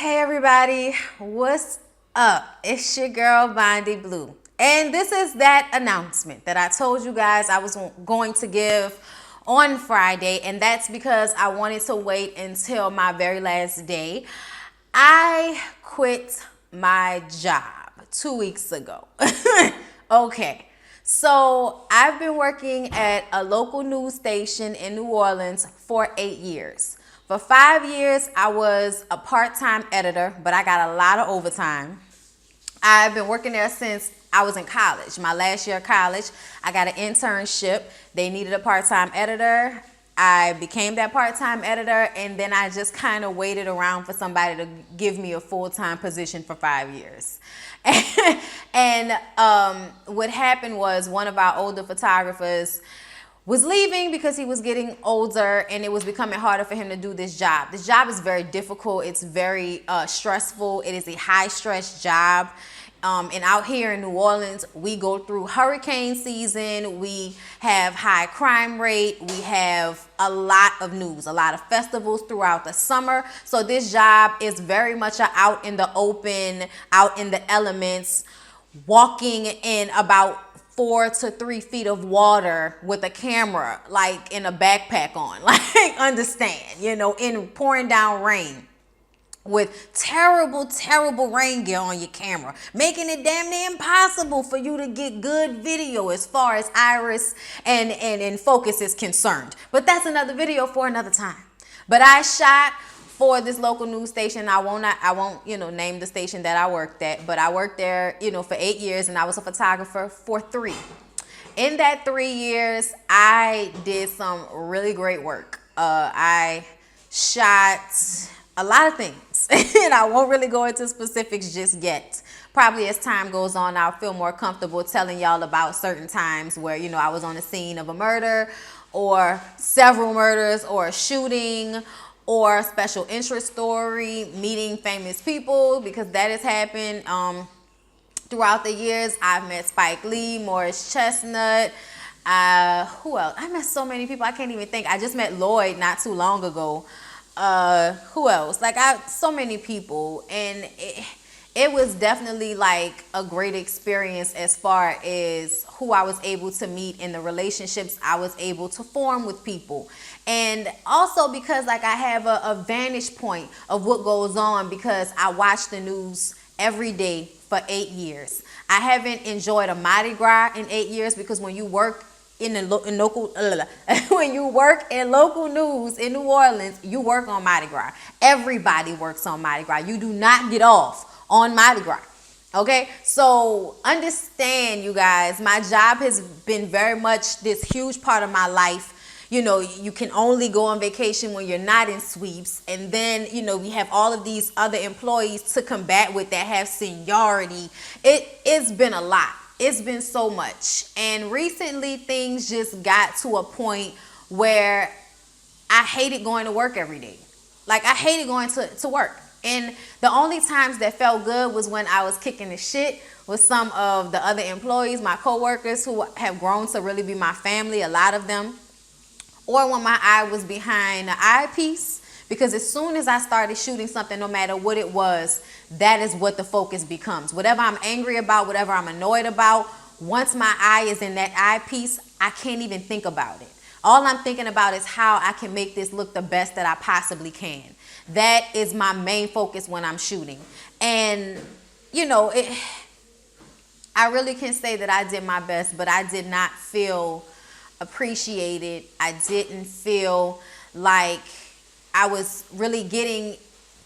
Hey everybody, what's up? It's your girl Bondy Blue. And this is that announcement that I told you guys I was going to give on Friday, and that's because I wanted to wait until my very last day. I quit my job 2 weeks ago. Okay. So I've been working at a local news station in New Orleans for 8 years. For 5 years, I was a part-time editor, but I got a lot of overtime. I've been working there since I was in college. My last year of college, I got an internship. They needed a part-time editor. I became that part-time editor, and then I just kind of waited around for somebody to give me a full-time position for 5 years. And what happened was one of our older photographers was leaving because he was getting older and it was becoming harder for him to do this job. This job is very difficult. It's very stressful. It is a high stress job. And out here in New Orleans, we go through hurricane season. We have high crime rate. We have a lot of news, a lot of festivals throughout the summer. So this job is very much out in the open, out in the elements, walking in about 4 to 3 feet of water with a camera, like in a backpack on, like understand, in pouring down rain with terrible, terrible rain gear on your camera, making it damn near impossible for you to get good video as far as iris and focus is concerned. But that's another video for another time. But I shot for this local news station. I won't, name the station that I worked at, but I worked there, for 8 years, and I was a photographer for 3. In that 3 years, I did some really great work. I shot a lot of things, and I won't really go into specifics just yet. Probably as time goes on, I'll feel more comfortable telling y'all about certain times where, I was on the scene of a murder or several murders or a shooting or a special interest story, meeting famous people, because that has happened throughout the years. I've met Spike Lee, Morris Chestnut, who else? I met so many people, I can't even think. I just met Lloyd not too long ago. Who else? So many people, and it was definitely like a great experience as far as who I was able to meet and the relationships I was able to form with people. And also because I have a vantage point of what goes on, because I watch the news every day for 8 years. I haven't enjoyed a Mardi Gras in 8 years, because when you work when you work in local news in New Orleans, you work on Mardi Gras. Everybody works on Mardi Gras. You do not get off on Mardi Gras. Okay, so understand, you guys, my job has been very much this huge part of my life. You can only go on vacation when you're not in sweeps. And then, we have all of these other employees to combat with that have seniority. It's been a lot. It's been so much. And recently things just got to a point where I hated going to work every day. I hated going to work. And the only times that felt good was when I was kicking the shit with some of the other employees, my coworkers who have grown to really be my family, a lot of them. Or when my eye was behind the eyepiece, because as soon as I started shooting something, no matter what it was, that is what the focus becomes. Whatever I'm angry about, whatever I'm annoyed about, once my eye is in that eyepiece, I can't even think about it. All I'm thinking about is how I can make this look the best that I possibly can. That is my main focus when I'm shooting. And, I really can say that I did my best, but I did not feel appreciated. I didn't feel like I was really getting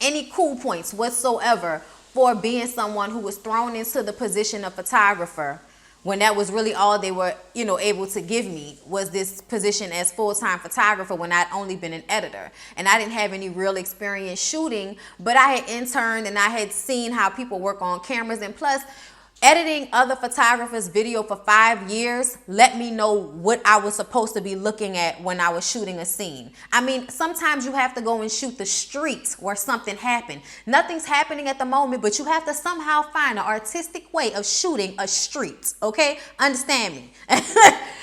any cool points whatsoever for being someone who was thrown into the position of photographer, when that was really all they were, able to give me, was this position as full-time photographer when I'd only been an editor. And I didn't have any real experience shooting, but I had interned and I had seen how people work on cameras. And plus, editing other photographers' video for 5 years let me know what I was supposed to be looking at when I was shooting a scene. I mean, sometimes you have to go and shoot the streets where something happened. Nothing's happening at the moment, but you have to somehow find an artistic way of shooting a street, okay? Understand me.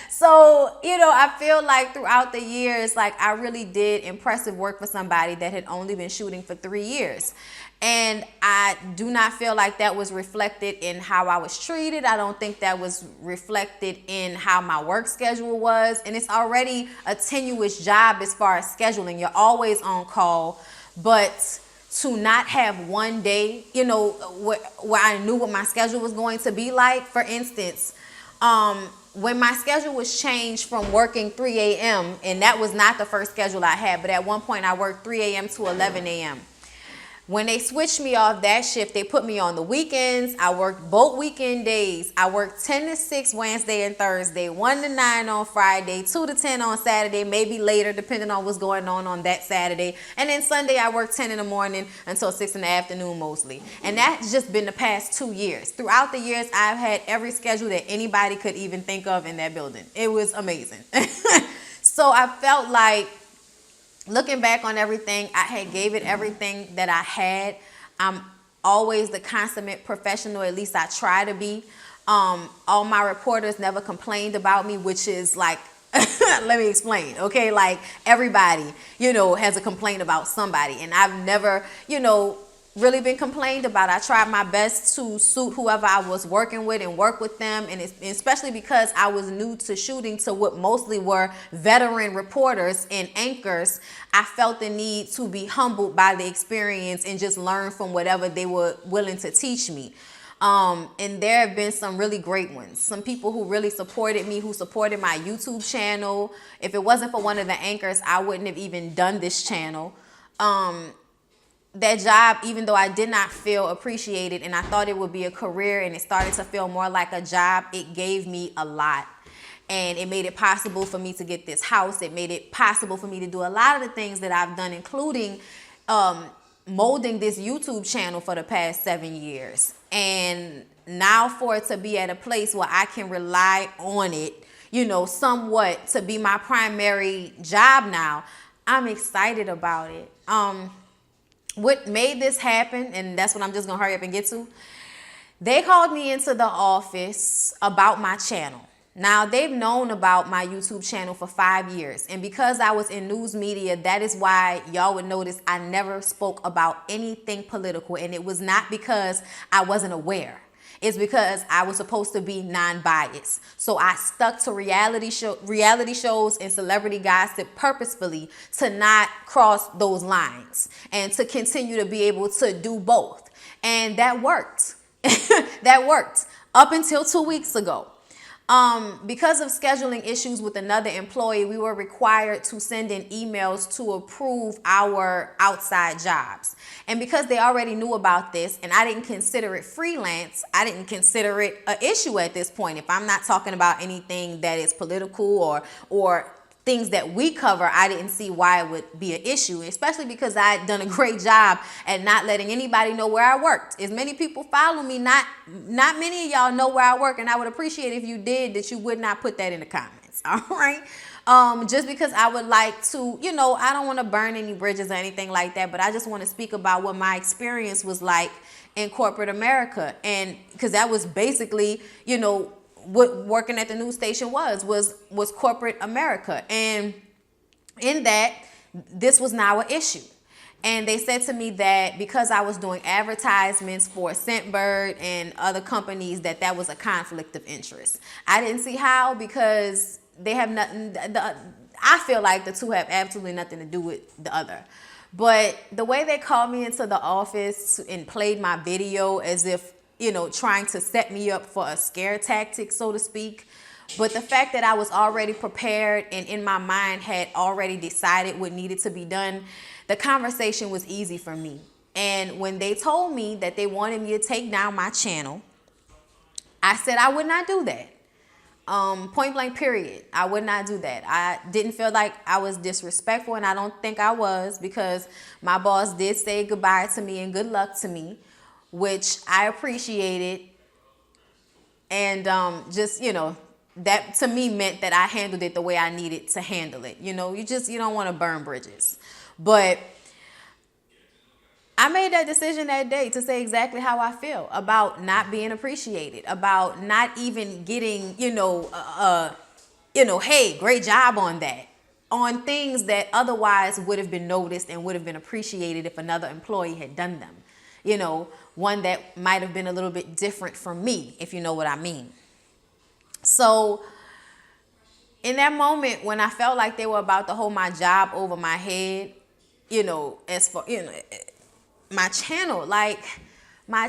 So, I feel like throughout the years, I really did impressive work for somebody that had only been shooting for 3 years. And I do not feel like that was reflected in how I was treated. I don't think that was reflected in how my work schedule was. And it's already a tenuous job as far as scheduling. You're always on call. But to not have one day, where I knew what my schedule was going to be like. For instance, when my schedule was changed from working 3 a.m., and that was not the first schedule I had, but at one point I worked 3 a.m. to 11 a.m. When they switched me off that shift, they put me on the weekends. I worked both weekend days. I worked 10 to 6 Wednesday and Thursday, 1 to 9 on Friday, 2 to 10 on Saturday, maybe later, depending on what's going on that Saturday. And then Sunday, I worked 10 in the morning until 6 in the afternoon mostly. And that's just been the past 2 years. Throughout the years, I've had every schedule that anybody could even think of in that building. It was amazing. So I felt like, looking back on everything, I had gave it everything that I had. I'm always the consummate professional, at least I try to be. All my reporters never complained about me, which is like, let me explain, okay? Like everybody, has a complaint about somebody, and I've never, really been complained about. I tried my best to suit whoever I was working with and work with them, and especially because I was new to shooting to what mostly were veteran reporters and anchors, I felt the need to be humbled by the experience and just learn from whatever they were willing to teach me. And there have been some really great ones. Some people who really supported me, who supported my YouTube channel. If it wasn't for one of the anchors, I wouldn't have even done this channel. That job, even though I did not feel appreciated and I thought it would be a career and it started to feel more like a job, it gave me a lot. And it made it possible for me to get this house. It made it possible for me to do a lot of the things that I've done, including molding this YouTube channel for the past 7 years. And now for it to be at a place where I can rely on it, somewhat to be my primary job now, I'm excited about it. What made this happen, and that's what I'm just going to hurry up and get to, they called me into the office about my channel. Now, they've known about my YouTube channel for 5 years, and because I was in news media, that is why y'all would notice I never spoke about anything political, and it was not because I wasn't aware. It's because I was supposed to be non-biased. So I stuck to reality shows and celebrity gossip purposefully to not cross those lines and to continue to be able to do both. And that worked. That worked up until 2 weeks ago. Because of scheduling issues with another employee, we were required to send in emails to approve our outside jobs. And because they already knew about this and I didn't consider it freelance, I didn't consider it an issue at this point. If I'm not talking about anything that is political or things that we cover, I didn't see why it would be an issue, especially because I had done a great job at not letting anybody know where I worked. As many people follow me, not many of y'all know where I work, and I would appreciate if you did, that you would not put that in the comments, all right? Just because I would like to, I don't want to burn any bridges or anything like that, but I just want to speak about what my experience was like in corporate America, and because that was basically, what working at the news station was corporate America. And in that, this was now an issue. And they said to me that because I was doing advertisements for Scentbird and other companies, that was a conflict of interest. I didn't see how, because they have nothing, I feel like the two have absolutely nothing to do with the other. But the way they called me into the office and played my video as if, trying to set me up for a scare tactic, so to speak. But the fact that I was already prepared and in my mind had already decided what needed to be done, the conversation was easy for me. And when they told me that they wanted me to take down my channel, I said I would not do that. Point blank period. I would not do that. I didn't feel like I was disrespectful, and I don't think I was, because my boss did say goodbye to me and good luck to me, which I appreciated. And that to me meant that I handled it the way I needed to handle it. You don't want to burn bridges. But I made that decision that day to say exactly how I feel about not being appreciated, about not even getting, hey, great job on that, on things that otherwise would have been noticed and would have been appreciated if another employee had done them. one that might have been a little bit different from me, if you know what I mean. So in that moment when I felt like they were about to hold my job over my head, as for, my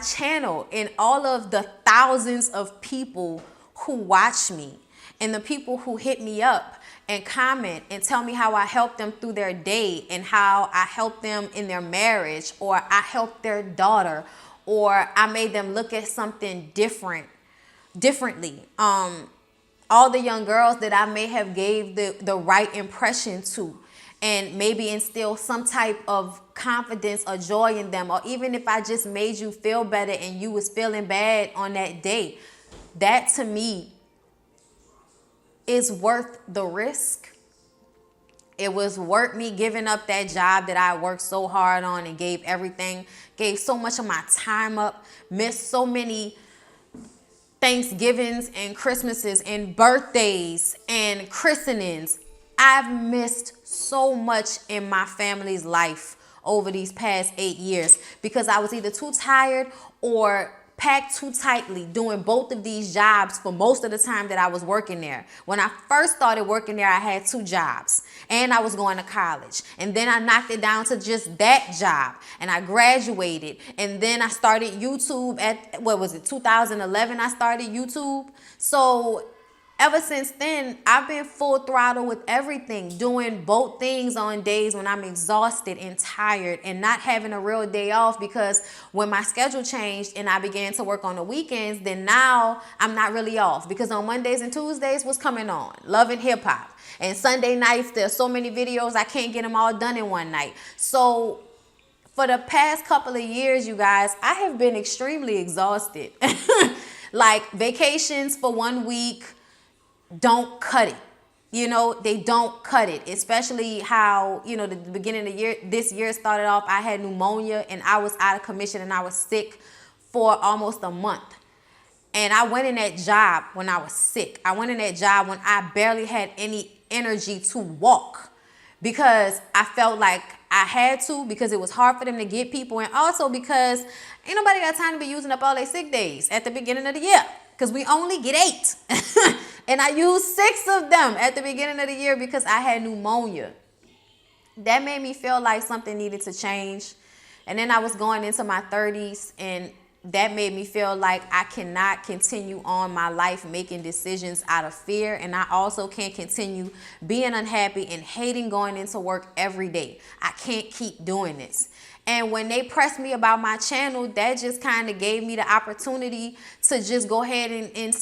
channel, and all of the thousands of people who watch me and the people who hit me up and comment and tell me how I helped them through their day and how I helped them in their marriage, or I helped their daughter, or I made them look at something differently. All the young girls that I may have gave the right impression to, and maybe instill some type of confidence or joy in them, or even if I just made you feel better and you was feeling bad on that day, that to me is worth the risk. It was worth me giving up that job that I worked so hard on and gave so much of my time up, missed so many Thanksgivings and Christmases and birthdays and christenings. I've missed so much in my family's life over these past 8 years because I was either too tired or packed too tightly doing both of these jobs for most of the time that I was working there. When I first started working there, I had 2 jobs and I was going to college. And then I knocked it down to just that job and I graduated. And then I started YouTube at, 2011 I started YouTube. So ever since then, I've been full throttle with everything, doing both things on days when I'm exhausted and tired and not having a real day off, because when my schedule changed and I began to work on the weekends, then now I'm not really off, because on Mondays and Tuesdays, what's coming on? Love and Hip Hop. And Sunday nights, there's so many videos, I can't get them all done in one night. So for the past couple of years, you guys, I have been extremely exhausted. Like vacations for 1 week don't cut it. They don't cut it, especially how, the beginning of the year, this year started off, I had pneumonia and I was out of commission and I was sick for almost a month. And I went in that job when I was sick. I went in that job when I barely had any energy to walk, because I felt like I had to, because it was hard for them to get people. And also because ain't nobody got time to be using up all their sick days at the beginning of the year, because we only get 8. And I used 6 of them at the beginning of the year because I had pneumonia. That made me feel like something needed to change. And then I was going into my 30s, and that made me feel like I cannot continue on my life making decisions out of fear. And I also can't continue being unhappy and hating going into work every day. I can't keep doing this. And when they pressed me about my channel, that just kind of gave me the opportunity to just go ahead and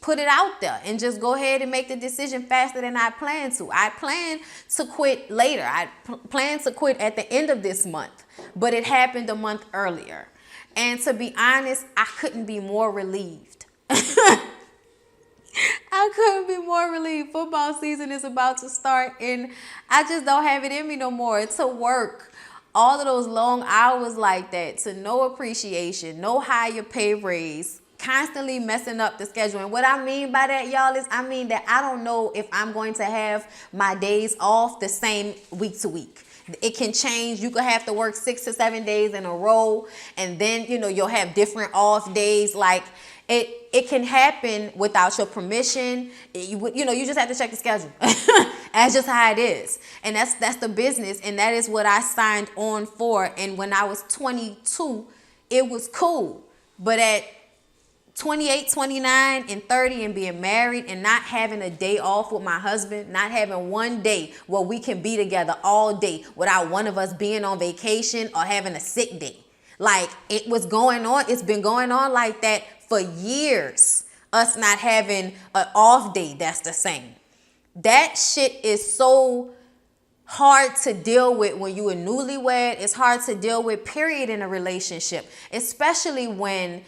put it out there and just go ahead and make the decision faster than I planned to. I plan to quit later. I plan to quit at the end of this month, but it happened a month earlier. And to be honest, I couldn't be more relieved. I couldn't be more relieved. Football season is about to start and I just don't have it in me no more to work all of those long hours like that, to no appreciation, no higher pay raise, constantly messing up the schedule. And what I mean by that, y'all, is I mean that I don't know if I'm going to have my days off the same week to week. It can change. You could have to work 6 to 7 days in a row, and then you'll have different off days. Like it can happen without your permission. You just have to check the schedule. That's just how it is. And that's the business, and that is what I signed on for. And when I was 22, it was cool. But at 28, 29, and 30, and being married and not having a day off with my husband, not having one day where we can be together all day without one of us being on vacation or having a sick day. Like, it was going on. It's been going on like that for years. Us not having an off day that's the same. That shit is so hard to deal with when you are newlywed. It's hard to deal with, period, in a relationship, especially when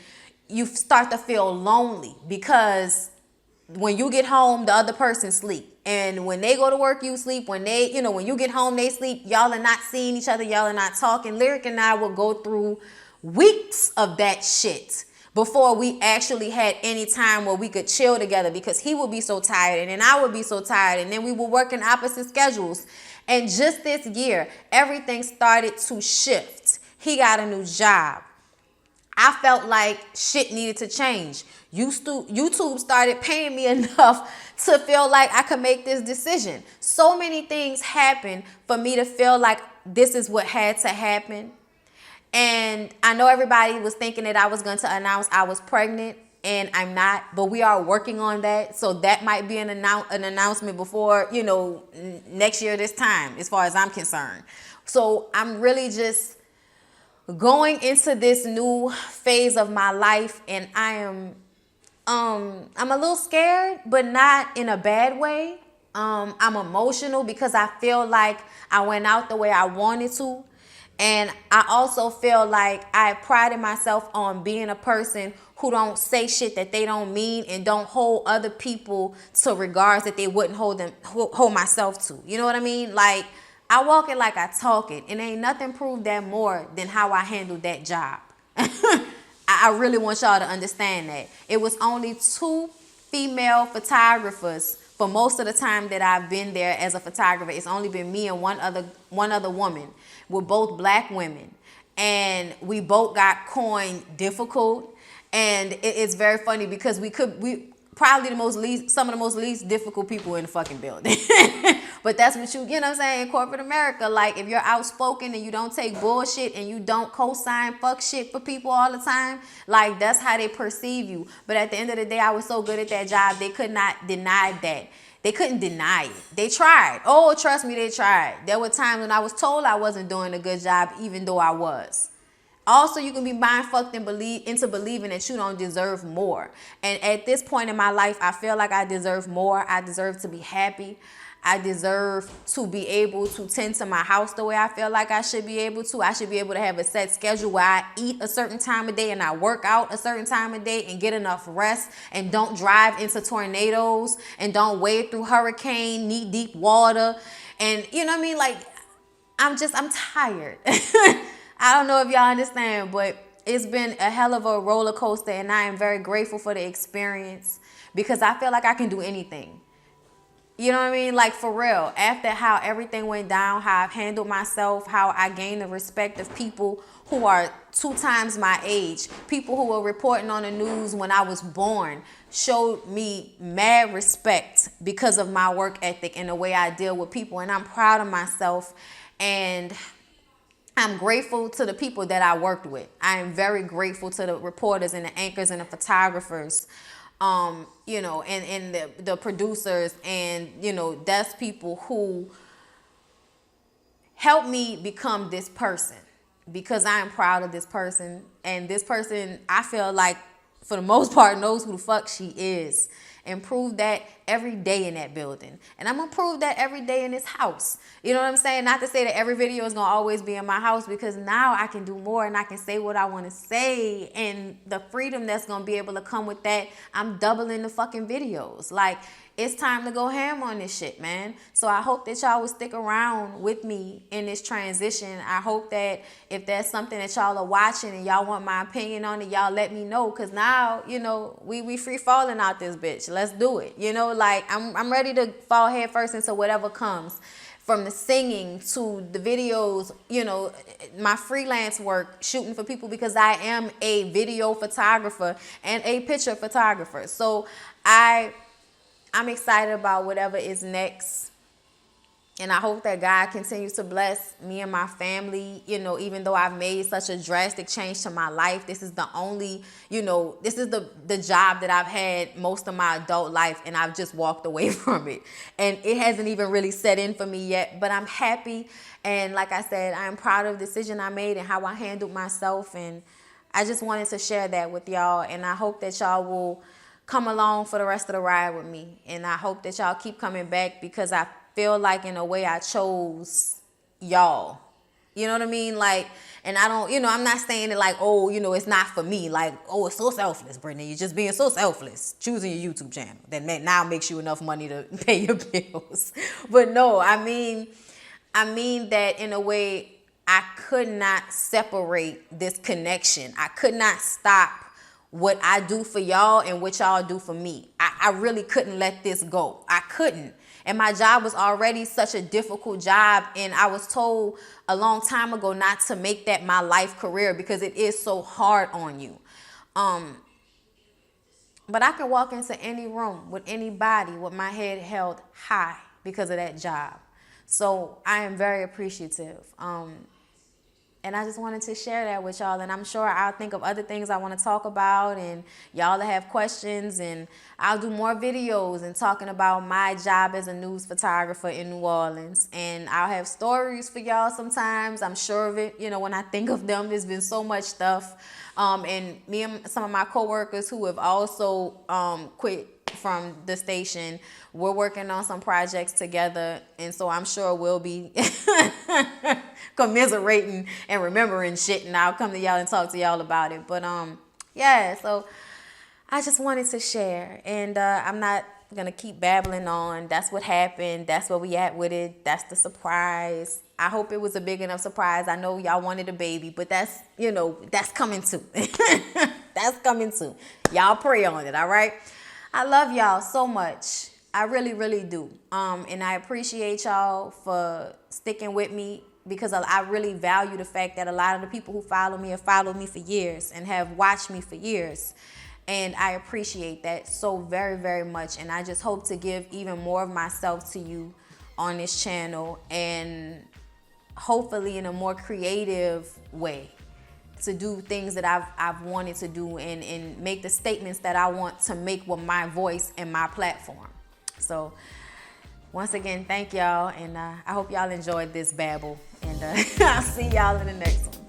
you start to feel lonely, because when you get home, the other person sleep. And when they go to work, you sleep. When when you get home, they sleep. Y'all are not seeing each other. Y'all are not talking. Lyric and I will go through weeks of that shit before we actually had any time where we could chill together, because he would be so tired and then I would be so tired, and then we would work in opposite schedules. And just this year, everything started to shift. He got a new job. I felt like shit needed to change. YouTube started paying me enough to feel like I could make this decision. So many things happened for me to feel like this is what had to happen. And I know everybody was thinking that I was going to announce I was pregnant, and I'm not, but we are working on that. So that might be an announcement before, next year this time, as far as I'm concerned. So I'm really just going into this new phase of my life, and I'm a little scared, but not in a bad way. I'm emotional because I feel like I went out the way I wanted to. And I also feel like I prided myself on being a person who don't say shit that they don't mean and don't hold other people to regards that they wouldn't hold myself to. You know what I mean? Like, I walk it like I talk it, and ain't nothing proved that more than how I handled that job. I really want y'all to understand that. It was only 2 female photographers for most of the time that I've been there as a photographer. It's only been me and one other woman. We're both black women, and we both got coined difficult. And it's very funny because we probably some of the most least difficult people in the fucking building. But that's what you know what I'm saying, in corporate America. Like, if you're outspoken and you don't take bullshit and you don't co-sign fuck shit for people all the time, like, that's how they perceive you. But at the end of the day, I was so good at that job, they could not deny that. They couldn't deny it. They tried. Oh, trust me, they tried. There were times when I was told I wasn't doing a good job, even though I was. Also, you can be mind fucked and into believing that you don't deserve more. And at this point in my life, I feel like I deserve more. I deserve to be happy. I deserve to be able to tend to my house the way I feel like I should be able to. I should be able to have a set schedule where I eat a certain time of day and I work out a certain time of day and get enough rest and don't drive into tornadoes and don't wade through hurricane, knee-deep water. And you know what I mean? Like, I'm tired. I don't know if y'all understand, but it's been a hell of a roller coaster, and I am very grateful for the experience because I feel like I can do anything. You know what I mean? Like, for real, after how everything went down, how I've handled myself, how I gained the respect of people who are 2 times my age, people who were reporting on the news when I was born, showed me mad respect because of my work ethic and the way I deal with people. And I'm proud of myself, and I'm grateful to the people that I worked with. I am very grateful to the reporters and the anchors and the photographers, and the producers, and, that's people who helped me become this person, because I am proud of this person. And this person, I feel like, for the most part, knows who the fuck she is, and prove that every day in that building. And I'm going to prove that every day in this house. You know what I'm saying? Not to say that every video is going to always be in my house, because now I can do more and I can say what I want to say. And the freedom that's going to be able to come with that, I'm doubling the fucking videos. Like, it's time to go ham on this shit, man. So I hope that y'all will stick around with me in this transition. I hope that if there's something that y'all are watching and y'all want my opinion on it, y'all let me know. Because now, we free falling out this bitch. Let's do it. Like, I'm ready to fall head first into whatever comes. From the singing to the videos, my freelance work, shooting for people, because I am a video photographer and a picture photographer. So I'm excited about whatever is next. And I hope that God continues to bless me and my family, even though I've made such a drastic change to my life. This is the only, this is the job that I've had most of my adult life, and I've just walked away from it. And it hasn't even really set in for me yet, but I'm happy. And like I said, I'm proud of the decision I made and how I handled myself. And I just wanted to share that with y'all. And I hope that y'all will come along for the rest of the ride with me. And I hope that y'all keep coming back, because I feel like, in a way, I chose y'all. You know what I mean? Like, and I don't, I'm not saying it like, oh, it's not for me. Like, oh, it's so selfless, Brittany. You're just being so selfless, choosing your YouTube channel that now makes you enough money to pay your bills. But no, I mean that in a way, I could not separate this connection. I could not stop what I do for y'all and what y'all do for me. I really couldn't let this go. I couldn't. And my job was already such a difficult job. And I was told a long time ago not to make that my life career because it is so hard on you. But I can walk into any room with anybody with my head held high because of that job. So I am very appreciative. And I just wanted to share that with y'all. And I'm sure I'll think of other things I want to talk about. And y'all will have questions. And I'll do more videos and talking about my job as a news photographer in New Orleans. And I'll have stories for y'all sometimes. I'm sure of it. You know, when I think of them, there's been so much stuff. And me and some of my coworkers who have also quit from the station, we're working on some projects together, and so I'm sure we'll be commiserating and remembering shit, and I'll come to y'all and talk to y'all about it. But yeah, so I just wanted to share, and I'm not gonna keep babbling on. That's what happened. That's where we at with it. That's the surprise. I hope it was a big enough surprise. I know y'all wanted a baby, but that's, you know, that's coming too. That's coming too. Y'all pray on it, all right? I love y'all so much. I really, really do. And I appreciate y'all for sticking with me because I really value the fact that a lot of the people who follow me have followed me for years and have watched me for years. And I appreciate that so very, very much. And I just hope to give even more of myself to you on this channel, and hopefully in a more creative way, to do things that I've wanted to do and make the statements that I want to make with my voice and my platform. So once again, thank y'all, and I hope y'all enjoyed this babble, and I'll see y'all in the next one.